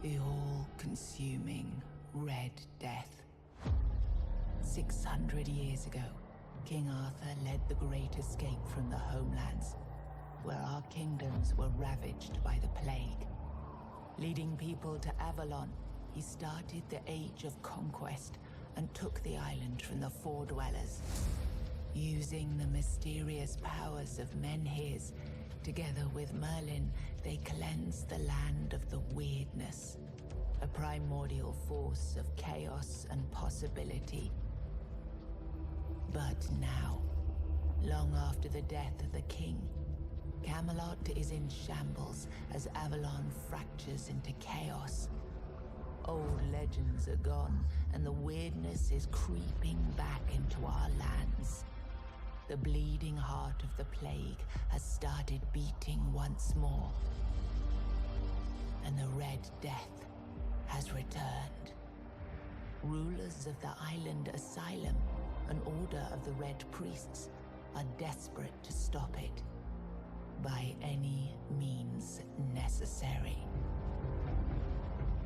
The all-consuming Red Death. 600 years ago, King Arthur led the Great Escape from the homelands, where our kingdoms were ravaged by the plague. Leading people to Avalon, he started the Age of Conquest and took the island from the Four Dwellers. Using the mysterious powers of Menhirs, together with Merlin, they cleansed the land of the weirdness, a primordial force of chaos and possibility. But now, long after the death of the king, Camelot is in shambles as Avalon fractures into chaos. Old legends are gone, and the weirdness is creeping back into our lands. The bleeding heart of the plague has started beating once more, and the Red Death has returned. Rulers of the island asylum, an order of the Red Priests, are desperate to stop it by any means necessary.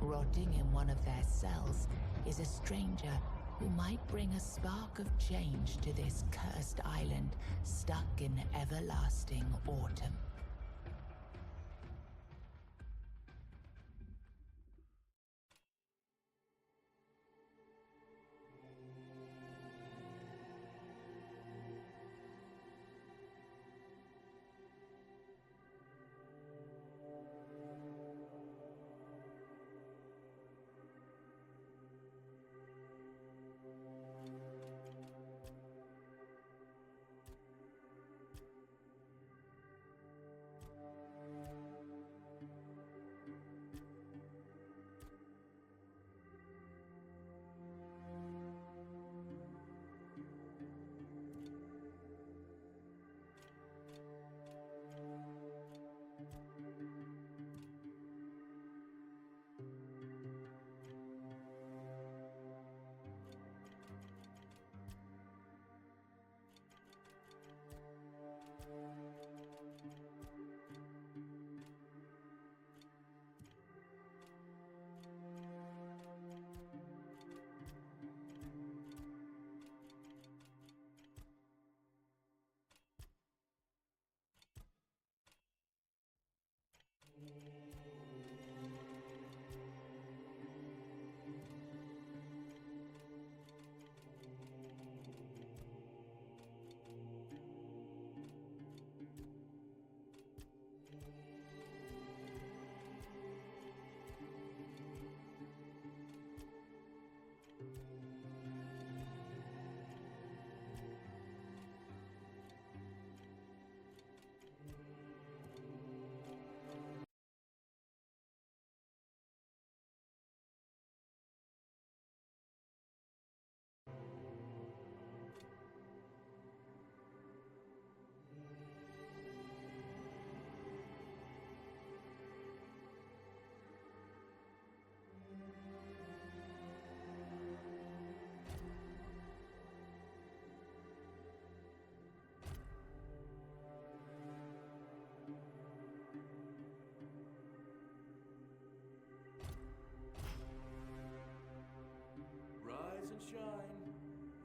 Rotting in one of their cells is a stranger who might bring a spark of change to this cursed island stuck in everlasting autumn.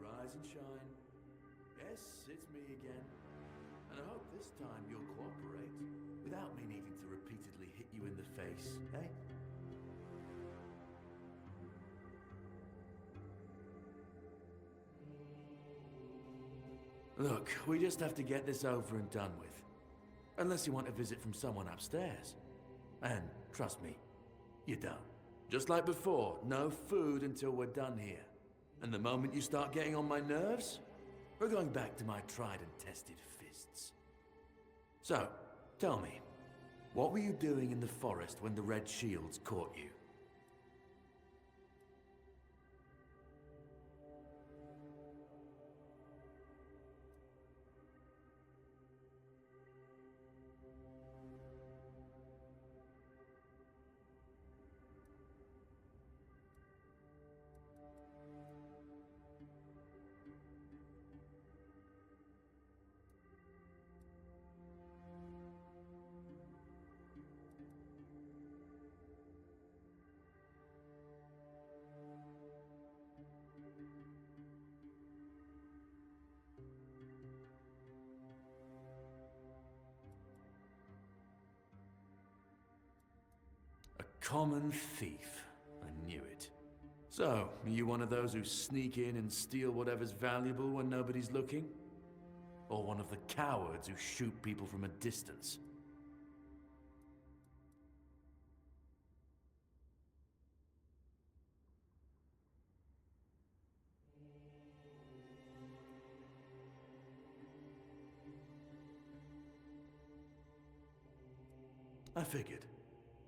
Rise and shine. Yes, it's me again. And I hope this time you'll cooperate without me needing to repeatedly hit you in the face, eh? Look, we just have to get this over and done with. Unless you want a visit from someone upstairs. And trust me, you don't. Just like before, no food until we're done here. And the moment you start getting on my nerves, we're going back to my tried and tested fists. So, tell me, what were you doing in the forest when the Red Shields caught you? common thief. I knew it. So, are you one of those who sneak in and steal whatever's valuable when nobody's looking? Or one of the cowards who shoot people from a distance? I figured.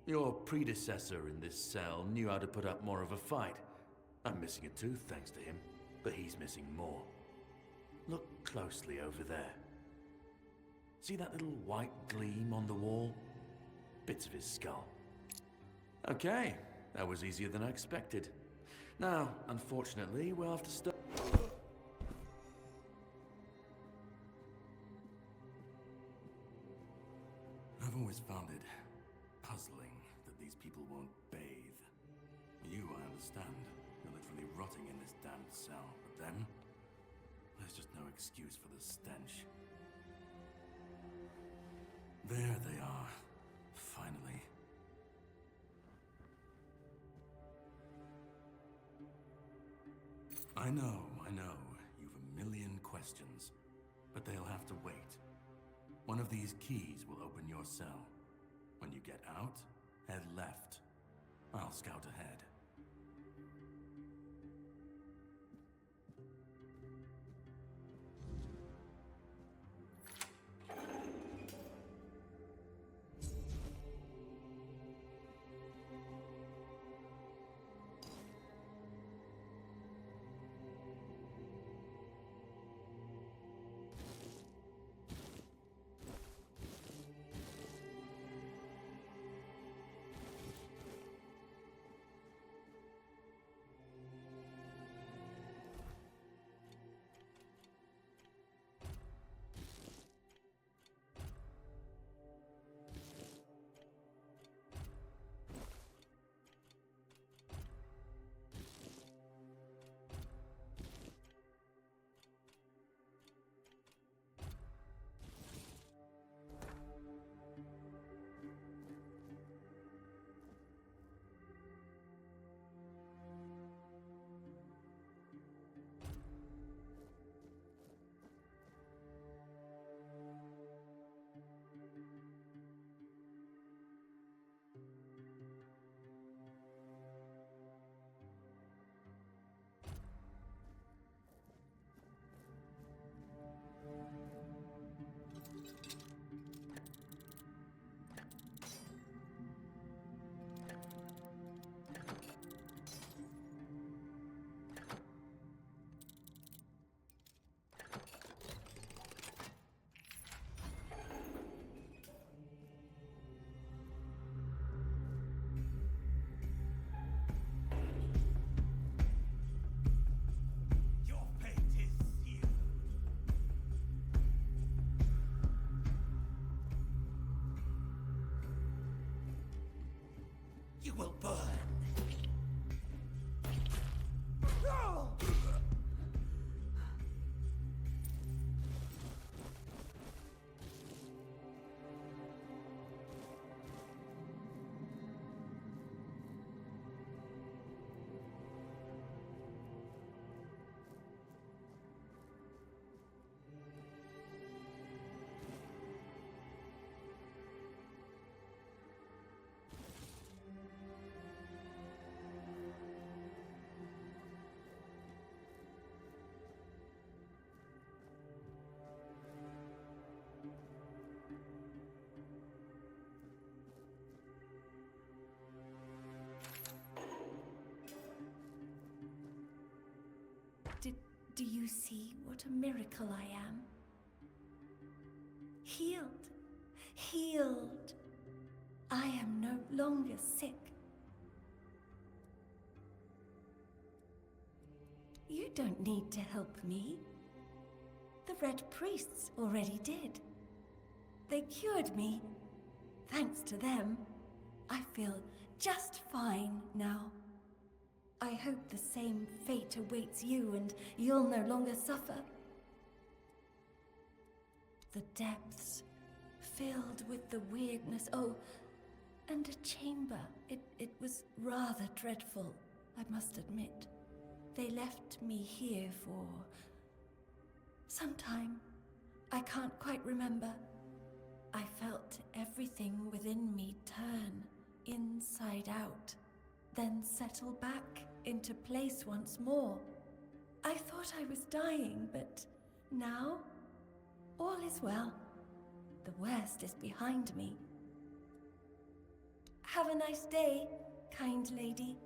Your predecessor in this cell knew how to put up more of a fight. I'm missing a tooth thanks to him, but he's missing more. Look closely over there. See that little white gleam on the wall? Bits of his skull. Okay, that was easier than I expected. Now, unfortunately, we'll have to stop. I've always found it puzzling that these people won't bathe. You, I understand. You're literally rotting in this damned cell. But them? There's just no excuse for the stench. There they are. Finally. I know. You've a million questions. But they'll have to wait. One of these keys will open your cell. When you get out, head left. I'll scout ahead. You will burn. Do you see what a miracle I am? Healed. Healed. I am no longer sick. You don't need to help me. The Red Priests already did. They cured me. Thanks to them, I feel just fine now. I hope the same fate awaits you and you'll no longer suffer. The depths, filled with the weirdness. Oh, and a chamber. It was rather dreadful, I must admit. They left me here for some time. I can't quite remember. I felt everything within me turn inside out, then settle back into place once more. I thought I was dying, but now all is well. The worst is behind me. Have a nice day, kind lady.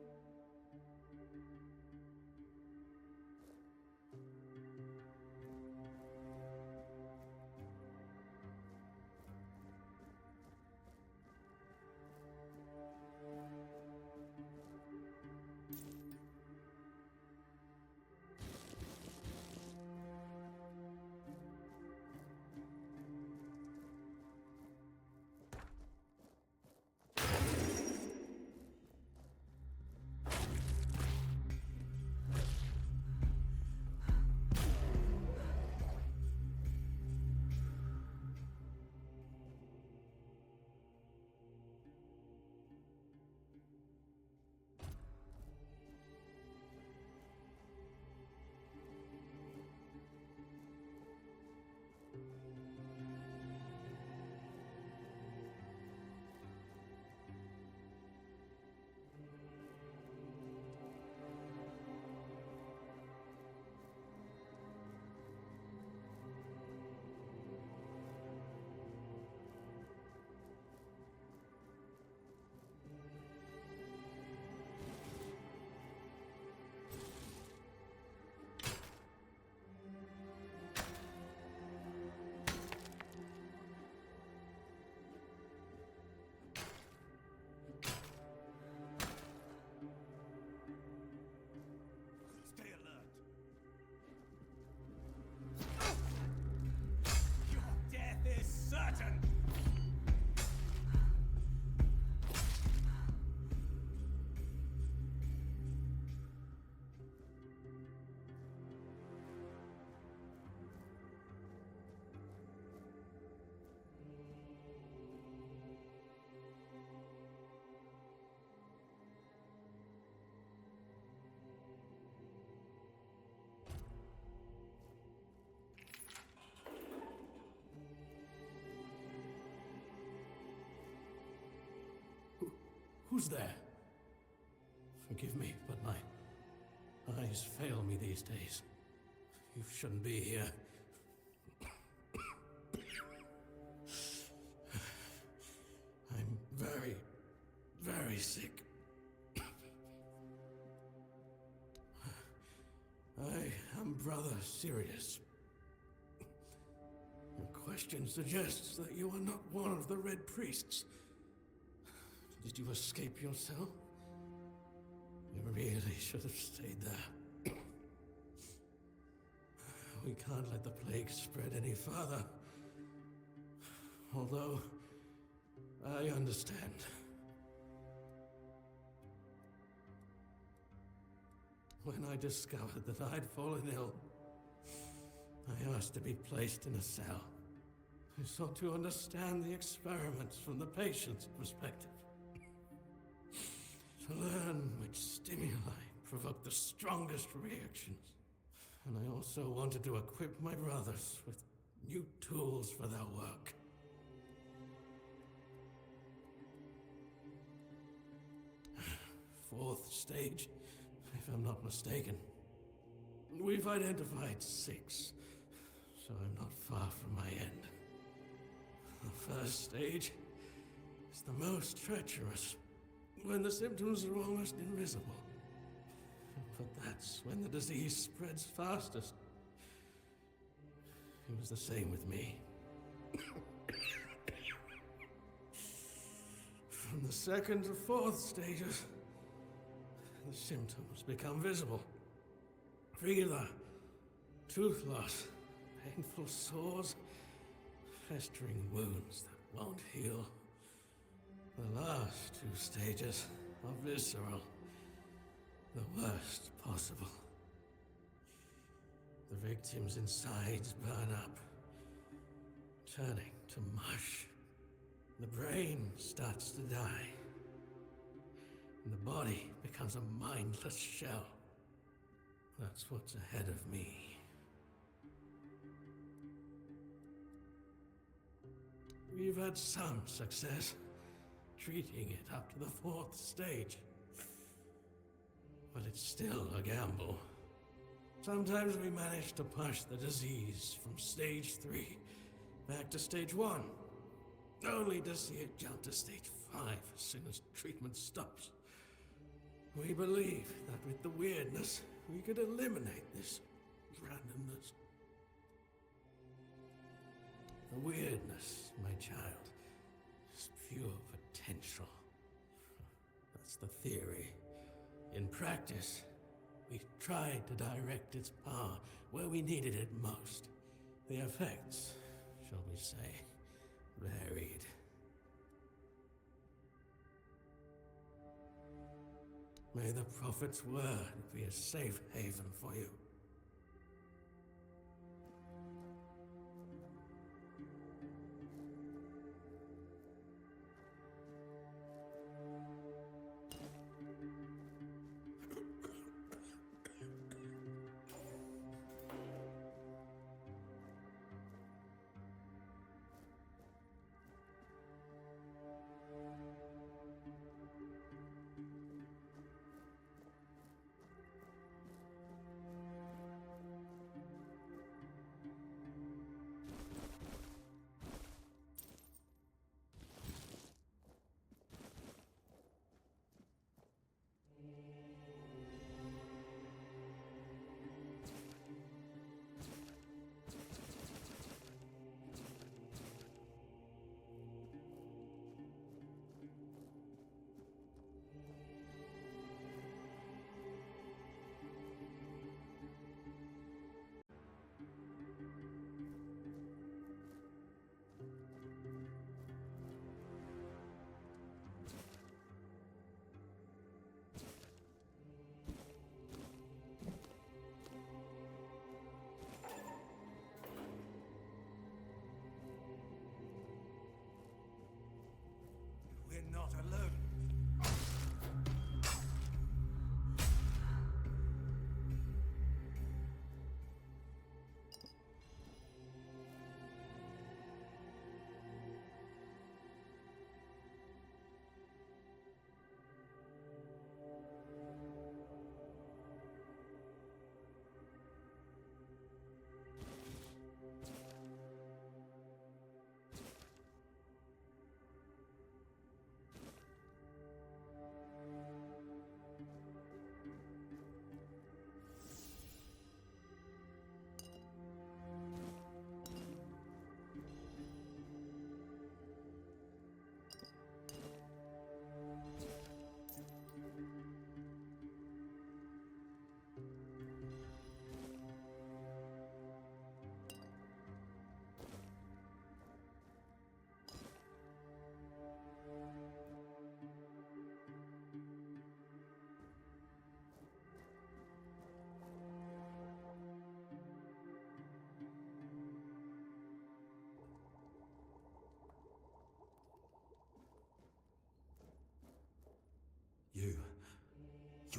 Who's there? Forgive me, but my eyes fail me these days. You shouldn't be here. I'm very, very sick. I am Brother Sirius. Your question suggests that you are not one of the Red Priests. Did you escape yourself? You really should have stayed there. We can't let the plague spread any further. Although, I understand. When I discovered that I'd fallen ill, I asked to be placed in a cell. I sought to understand the experiments from the patient's perspective. To learn which stimuli provoke the strongest reactions. And I also wanted to equip my brothers with new tools for their work. Fourth stage, if I'm not mistaken. We've identified 6, so I'm not far from my end. The first stage is the most treacherous, when the symptoms are almost invisible. But that's when the disease spreads fastest. It was the same with me. From the 2nd to 4th stages, the symptoms become visible. Fever, tooth loss, painful sores, festering wounds that won't heal. The last 2 stages are visceral, the worst possible. The victim's insides burn up, turning to mush. The brain starts to die, and the body becomes a mindless shell. That's what's ahead of me. We've had some success, treating it up to the 4th stage. But it's still a gamble. Sometimes we manage to push the disease from stage 3 back to stage 1, only to see it jump to stage 5 as soon as treatment stops. We believe that with the weirdness, we could eliminate this randomness. The weirdness, my child, is pure potential. That's the theory. In practice, we tried to direct its power where we needed it most. The effects, shall we say, varied. May the Prophet's word be a safe haven for you. We're not alone.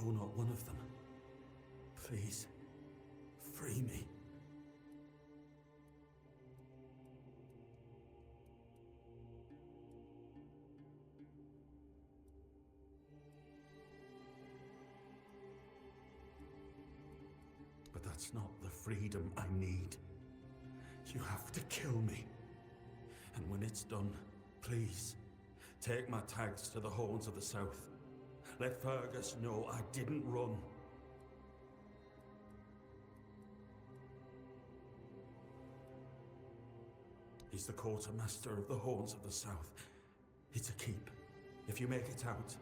You're not one of them. Please, free me. But that's not the freedom I need. You have to kill me. And when it's done, please, take my tags to the Horns of the South. Let Fergus know I didn't run. He's the quartermaster of the Horns of the South. It's a keep. If you make it out,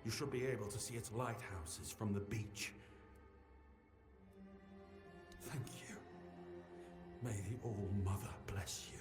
you should be able to see its lighthouses from the beach. Thank you. May the All-Mother bless you.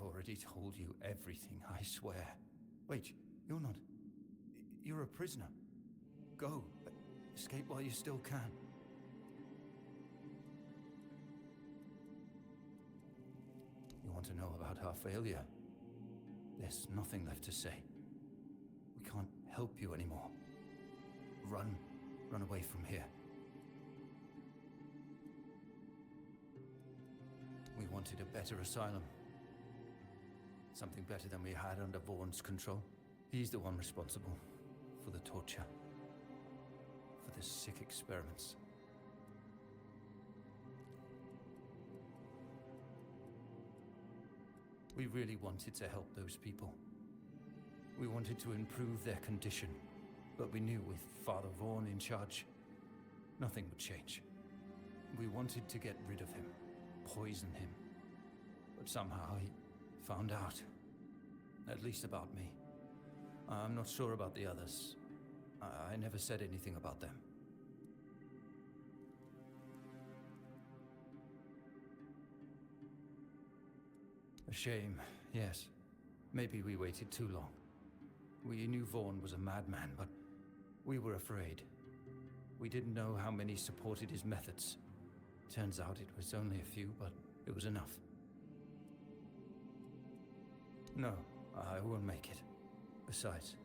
already told you everything, I swear. Wait, you're not... You're a prisoner. Go. Escape while you still can. You want to know about our failure? There's nothing left to say. We can't help you anymore. Run. Run away from here. We wanted a better asylum. Something better than we had under Vaughn's control. He's the one responsible for the torture. For the sick experiments. We really wanted to help those people. We wanted to improve their condition. But we knew with Father Vaughn in charge, nothing would change. We wanted to get rid of him. Poison him. But somehow he found out. At least about me. I'm not sure about the others. I never said anything about them. A shame, yes. Maybe we waited too long. We knew Vaughn was a madman, but we were afraid. We didn't know how many supported his methods. Turns out it was only a few, but it was enough. No, I won't make it. Besides,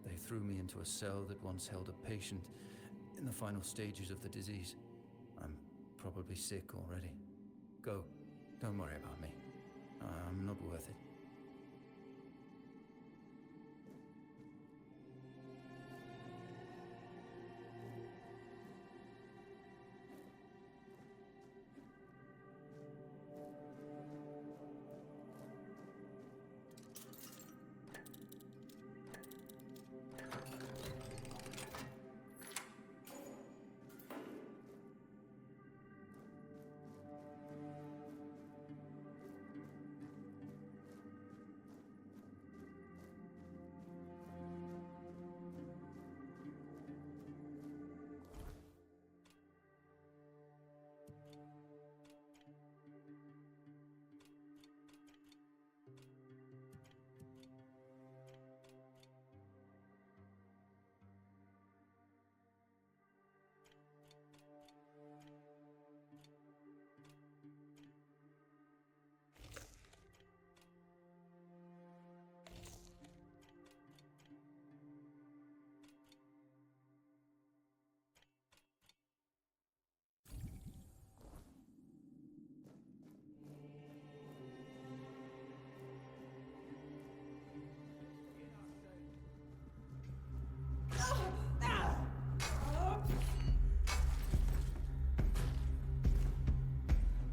they threw me into a cell that once held a patient in the final stages of the disease. I'm probably sick already. Go. Don't worry about me. I'm not worth it.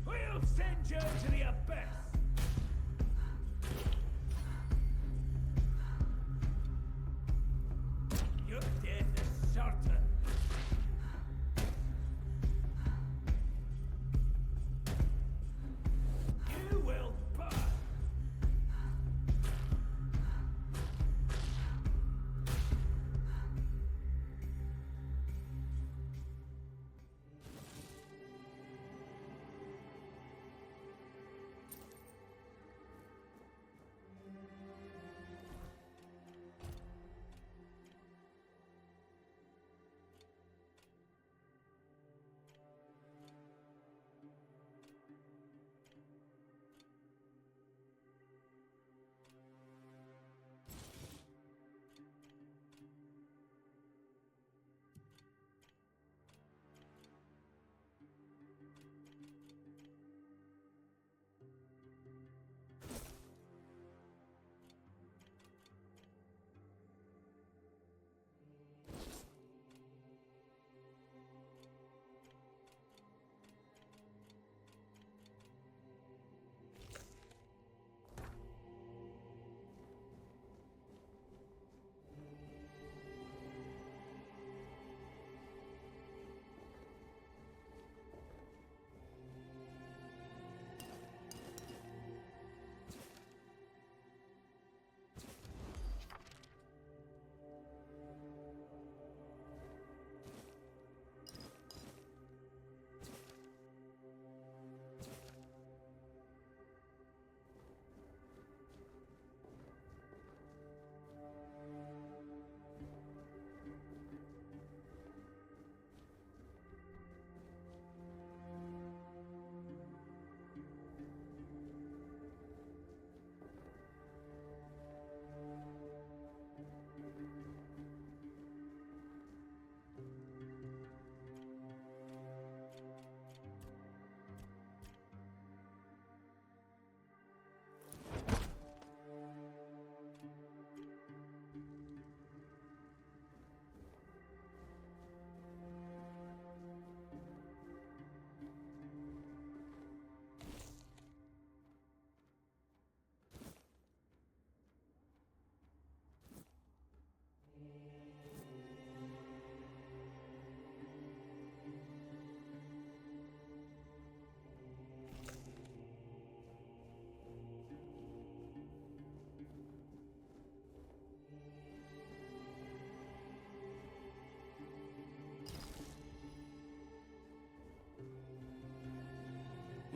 We'll send you to the abyss! Your death is certain! You will burn!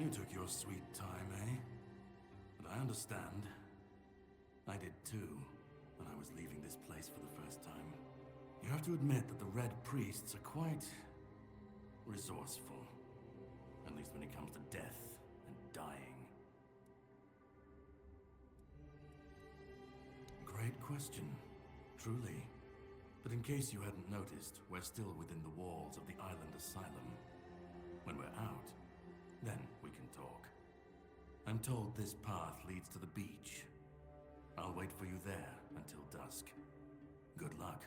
You took your sweet time, eh? But I understand. I did too, when I was leaving this place for the first time. You have to admit that the Red Priests are quite resourceful. At least when it comes to death and dying. Great question, truly. But in case you hadn't noticed, we're still within the walls of the island asylum. When we're out, then we can talk. I'm told this path leads to the beach. I'll wait for you there until dusk. Good luck.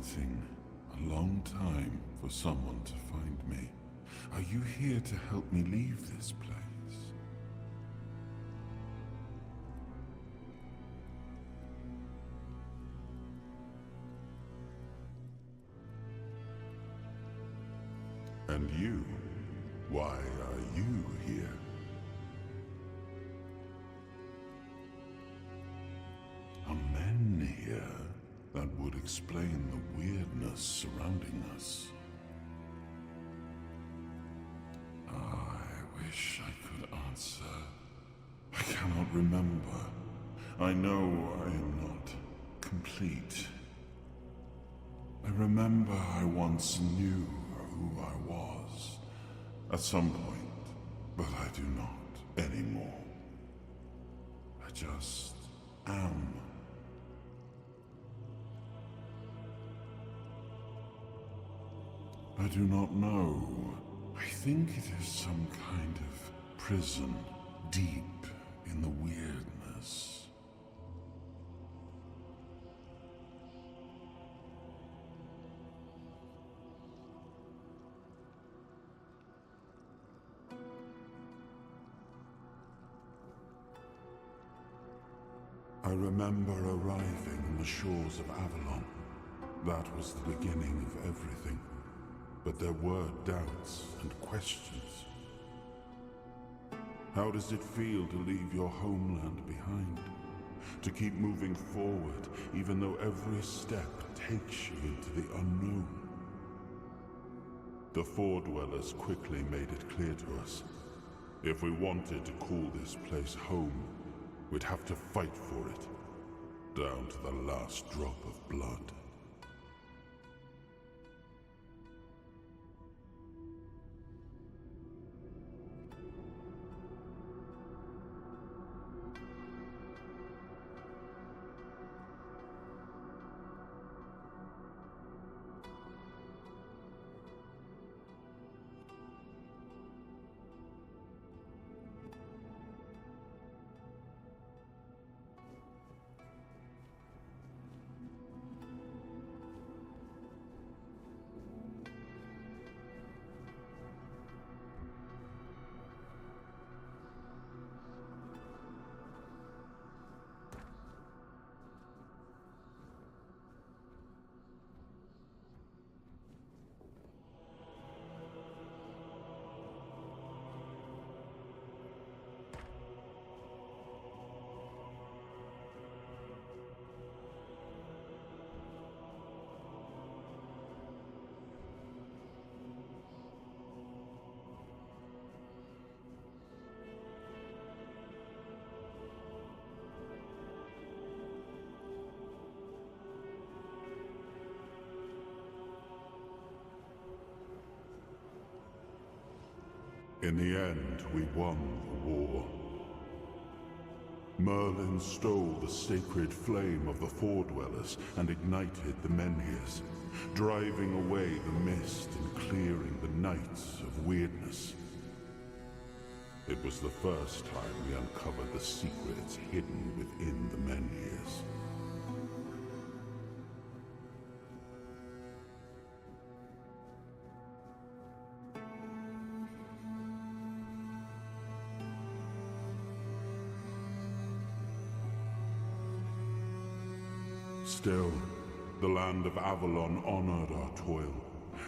waiting a long time for someone to find me. Are you here to help me leave this place? And you? Why are you here? Are men here? That would explain the weirdness surrounding us. I wish I could answer. I cannot remember. I know I am not complete. I remember I once knew who I was at some point, but I do not anymore. I just am. I do not know. I think it is some kind of prison deep in the weirdness. I remember arriving on the shores of Avalon. That was the beginning of everything. But there were doubts and questions. How does it feel to leave your homeland behind? To keep moving forward, even though every step takes you into the unknown? The Four Dwellers quickly made it clear to us. If we wanted to call this place home, we'd have to fight for it, down to the last drop of blood. In the end, we won the war. Merlin stole the sacred flame of the Four Dwellers and ignited the Menhirs, driving away the mist and clearing the nights of weirdness. It was the first time we uncovered the secrets hidden within the Menhirs. Still, the land of Avalon honored our toil.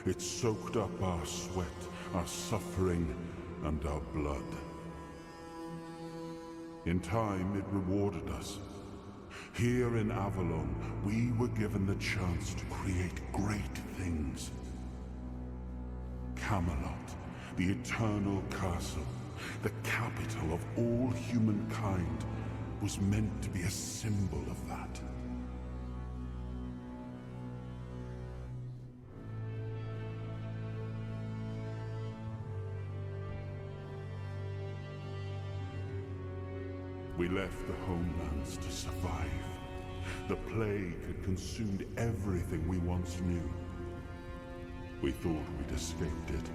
It soaked up our sweat, our suffering, and our blood. In time, it rewarded us. Here in Avalon, we were given the chance to create great things. Camelot, the eternal castle, the capital of all humankind, was meant to be a symbol of that. We left the homelands to survive. The plague had consumed everything we once knew. We thought we'd escaped it,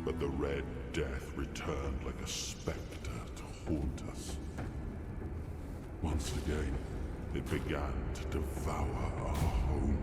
but the Red Death returned like a specter to haunt us. Once again, it began to devour our home.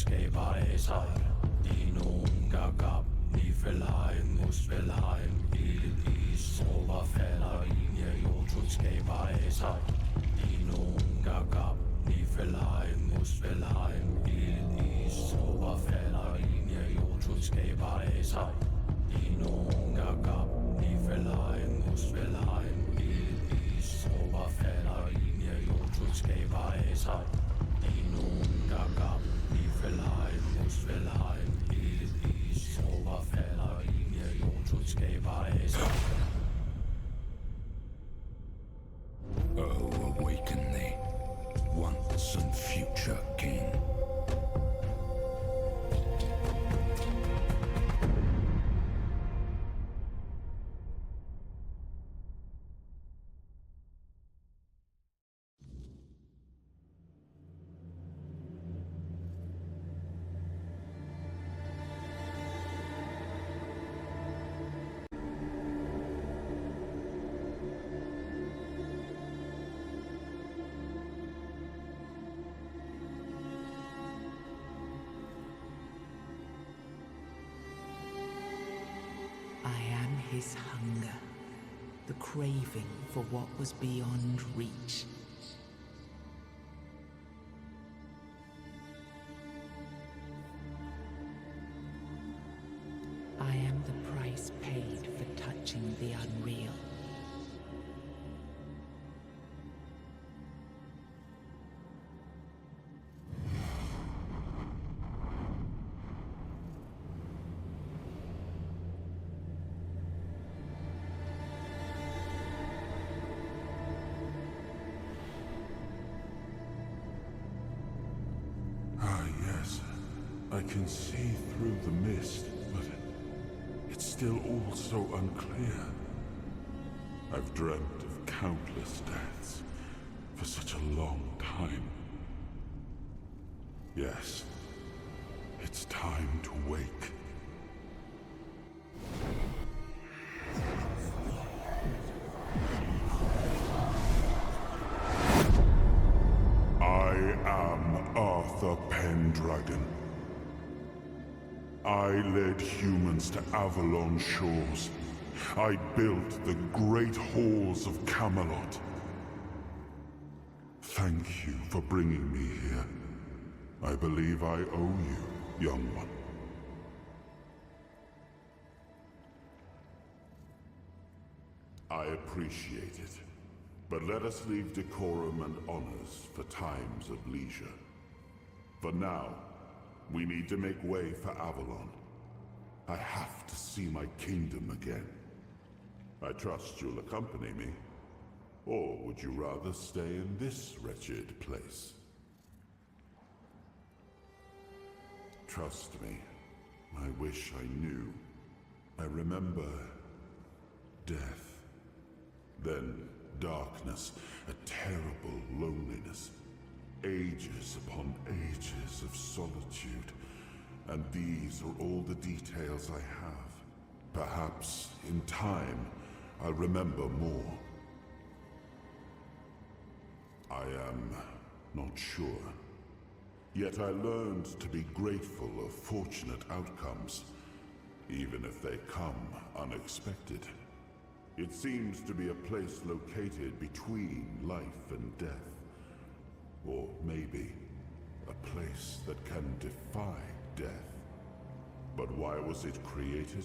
Skæber I nogen gab I fællejen mus fællejen I sover falder I jord skæber I nogen gab I fællejen mus fællejen I sover falder I jord skæber I nogen gab I fællejen mus fællejen I sover falder I jord skæber I nogen gab I fællejen mus fællejen I sover falder I jord skæber Oh, awaken thee, once and future king. His hunger, the craving for what was beyond reach. I am the price paid for touching the unreal. I can see through the mist, but it's still all so unclear. I've dreamt of countless deaths for such a long time. Yes, it's time to wake. I am Arthur Pendragon. I led humans to Avalon shores. I built the great halls of Camelot. Thank you for bringing me here. I believe I owe you, young one. I appreciate it, but let us leave decorum and honors for times of leisure. For now, we need to make way for Avalon. I have to see my kingdom again. I trust you'll accompany me. Or would you rather stay in this wretched place? Trust me, I wish I knew. I remember death, then darkness, a terrible loneliness. Ages upon ages of solitude, and these are all the details I have. Perhaps, in time, I'll remember more. I am not sure. Yet I learned to be grateful of fortunate outcomes, even if they come unexpected. It seems to be a place located between life and death. Or maybe a place that can defy death. But why was it created?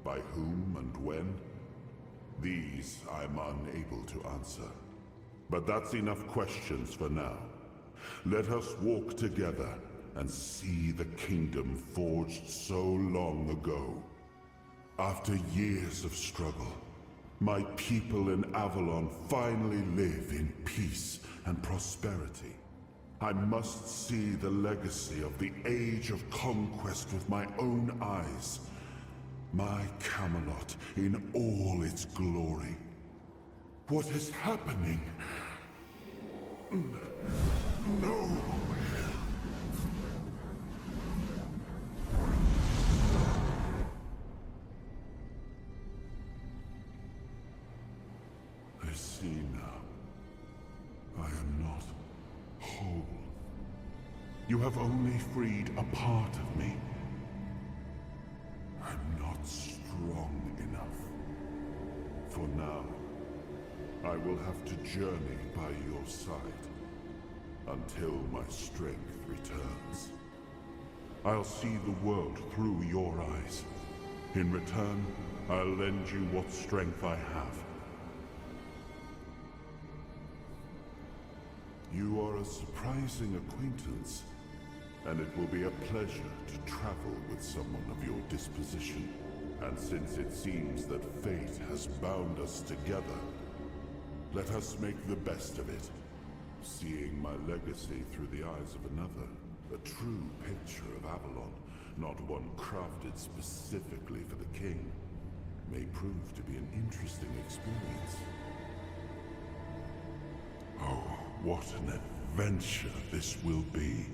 By whom and when? These I'm unable to answer. But that's enough questions for now. Let us walk together and see the kingdom forged so long ago. After years of struggle, my people in Avalon finally live in peace and prosperity. I must see the legacy of the Age of Conquest with my own eyes. My Camelot in all its glory. What is happening? No! I see now. I am not whole. You have only freed a part of me. I'm not strong enough. For now, I will have to journey by your side until my strength returns. I'll see the world through your eyes. In return, I'll lend you what strength I have. You are a surprising acquaintance, and it will be a pleasure to travel with someone of your disposition. And since it seems that fate has bound us together, let us make the best of it. Seeing my legacy through the eyes of another, a true picture of Avalon, not one crafted specifically for the king, may prove to be an interesting experience. Oh, what an adventure this will be.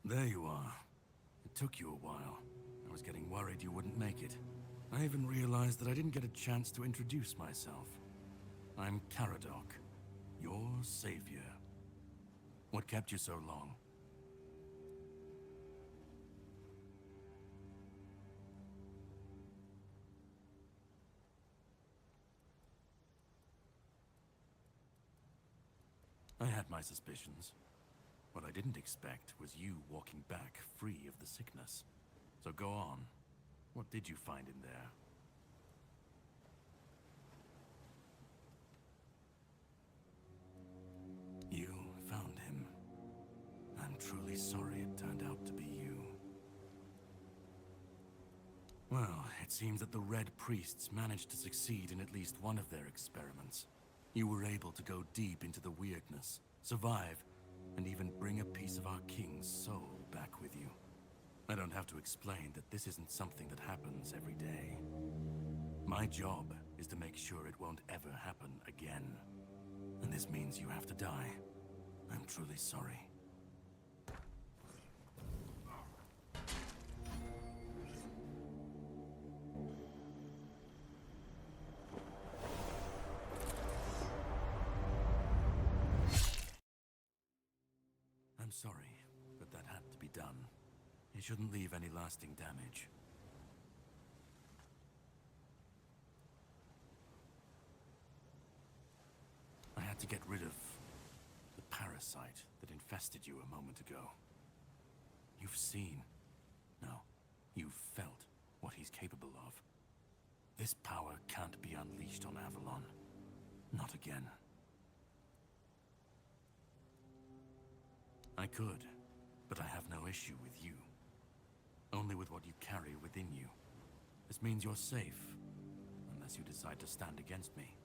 There you are. It took you a while. I was getting worried you wouldn't make it. I even realized that I didn't get a chance to introduce myself. I'm Caradoc, your savior. What kept you so long? I had my suspicions. What I didn't expect was you walking back free of the sickness. So go on. What did you find in there? You found him. I'm truly sorry it turned out to be you. Well, it seems that the Red Priests managed to succeed in at least one of their experiments. You were able to go deep into the weirdness, survive, and even bring a piece of our king's soul back with you. I don't have to explain that this isn't something that happens every day. My job is to make sure it won't ever happen again. And this means you have to die. I'm truly sorry. I'm sorry, but that had to be done. It shouldn't leave any lasting damage. I had to get rid of the parasite that infested you a moment ago. You've seen, no, you've felt what he's capable of. This power can't be unleashed on Avalon. Not again. I could, but I have no issue with you. Only with what you carry within you. This means you're safe, unless you decide to stand against me.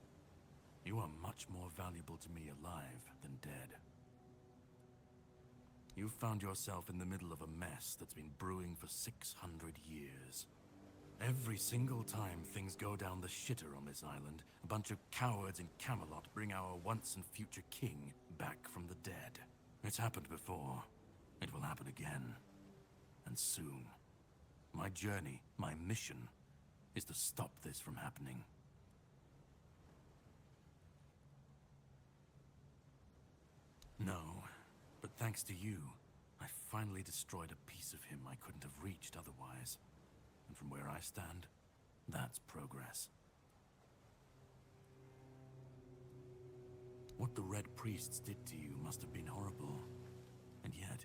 You are much more valuable to me alive than dead. You've found yourself in the middle of a mess that's been brewing for 600 years. Every single time things go down the shitter on this island, a bunch of cowards in Camelot bring our once and future king back from the dead. It's happened before. It will happen again. And soon. My journey, my mission, is to stop this from happening. No, but thanks to you, I finally destroyed a piece of him I couldn't have reached otherwise. And from where I stand, that's progress. What the Red Priests did to you must have been horrible. And yet,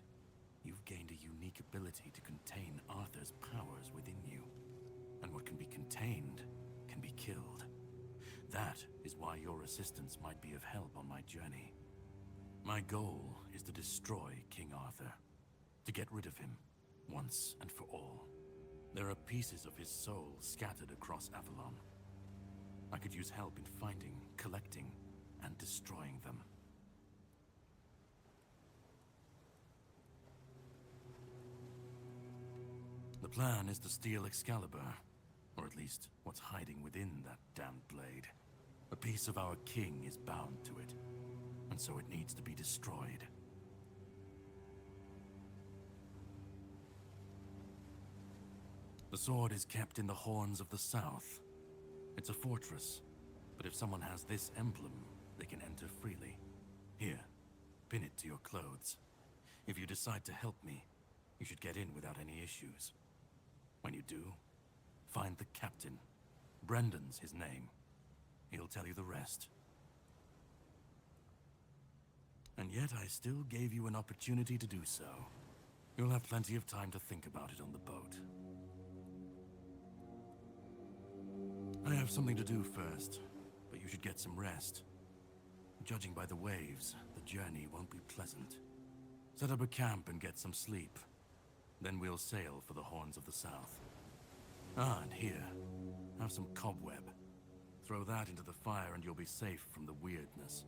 you've gained a unique ability to contain Arthur's powers within you. And what can be contained can be killed. That is why your assistance might be of help on my journey. My goal is to destroy King Arthur. To get rid of him, once and for all. There are pieces of his soul scattered across Avalon. I could use help in finding, collecting, and destroying them. The plan is to steal Excalibur, or at least what's hiding within that damned blade. A piece of our king is bound to it, and so it needs to be destroyed. The sword is kept in the Horns of the South. It's a fortress, but if someone has this emblem, they can enter freely. Here, pin it to your clothes. If you decide to help me, you should get in without any issues. When you do, find the captain. Brendan's his name. He'll tell you the rest. And yet I still gave you an opportunity to do so. You'll have plenty of time to think about it on the boat. I have something to do first, but you should get some rest. Judging by the waves, the journey won't be pleasant. Set up a camp and get some sleep. Then we'll sail for the Horns of the South. Ah, and here, have some cobweb. Throw that into the fire and you'll be safe from the weirdness.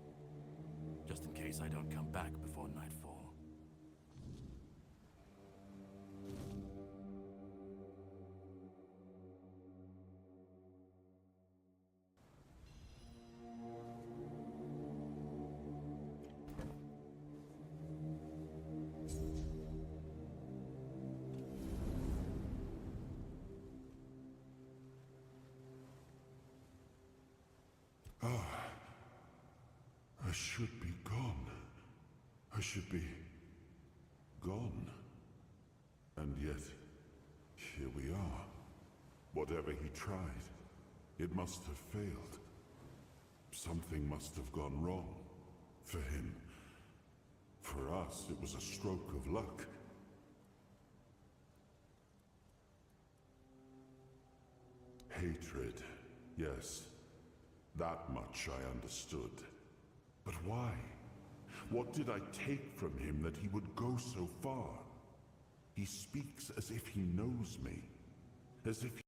Just in case I don't come back before nightfall. I should be gone. And yet, here we are. Whatever he tried, it must have failed. Something must have gone wrong. For him. For us, it was a stroke of luck. Hatred, yes. That much I understood. But why? What did I take from him that he would go so far? He speaks as if he knows me. As if he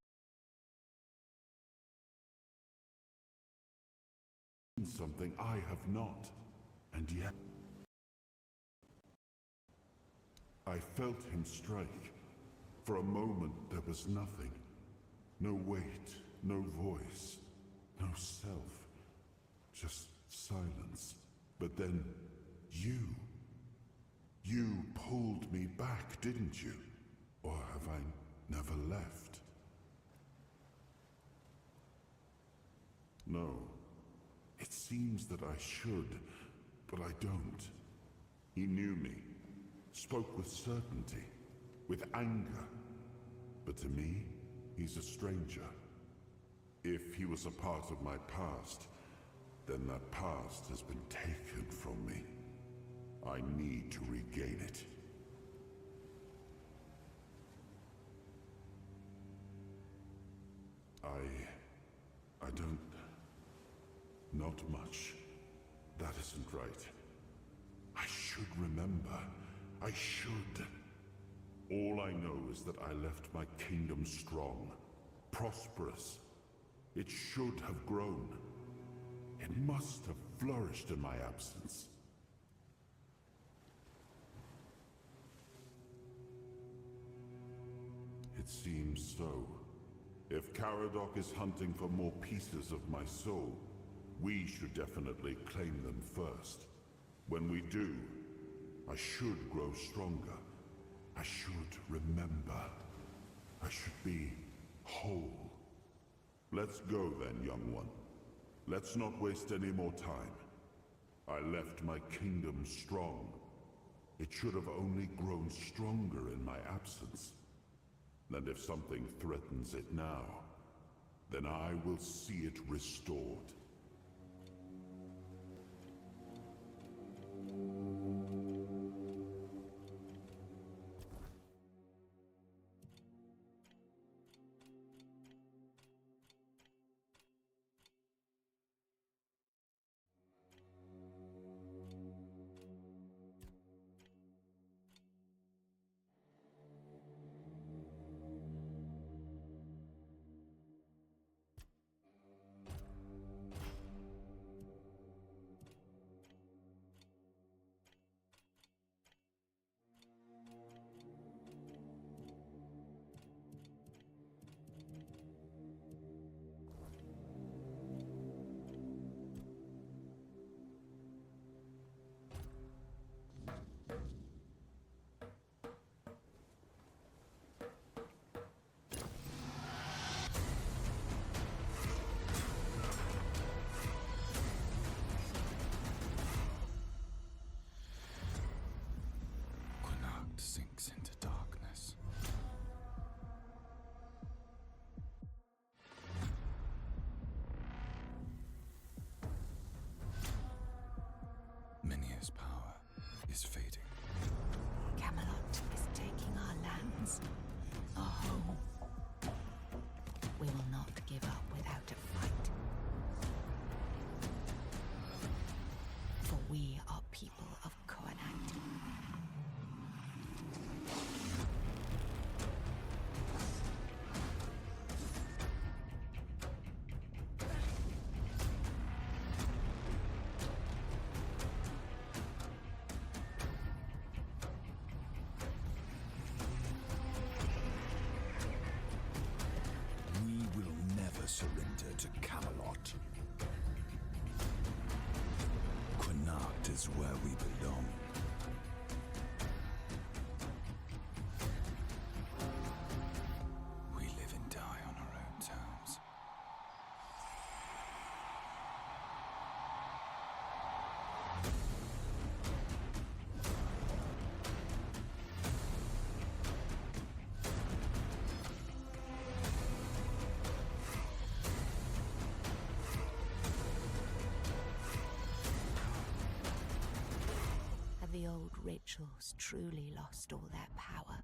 knows something I have not. And yet I felt him strike. For a moment there was nothing. No weight, no voice, no self. Just silence. But then you pulled me back, didn't you? Or have I never left? No. It seems that I should, but I don't. He knew me, spoke with certainty, with anger. But to me, he's a stranger. If he was a part of my past, then that past has been taken from me. I need to regain it. I don't... Not much. That isn't right. I should remember. I should. All I know is that I left my kingdom strong, prosperous. It should have grown. It must have flourished in my absence. It seems so. If Caradoc is hunting for more pieces of my soul, we should definitely claim them first. When we do, I should grow stronger. I should remember. I should be whole. Let's go then, young one. Let's not waste any more time. I left my kingdom strong. It should have only grown stronger in my absence. And if something threatens it now, then I will see it restored. Sinks into darkness. Minia's power is fading. Camelot is taking our lands, our home. We will not give up without a fight. For we are people of Koanite. We will never surrender to Camelot. Connacht is where we belong. We live and die on our own terms. rituals truly lost all their power.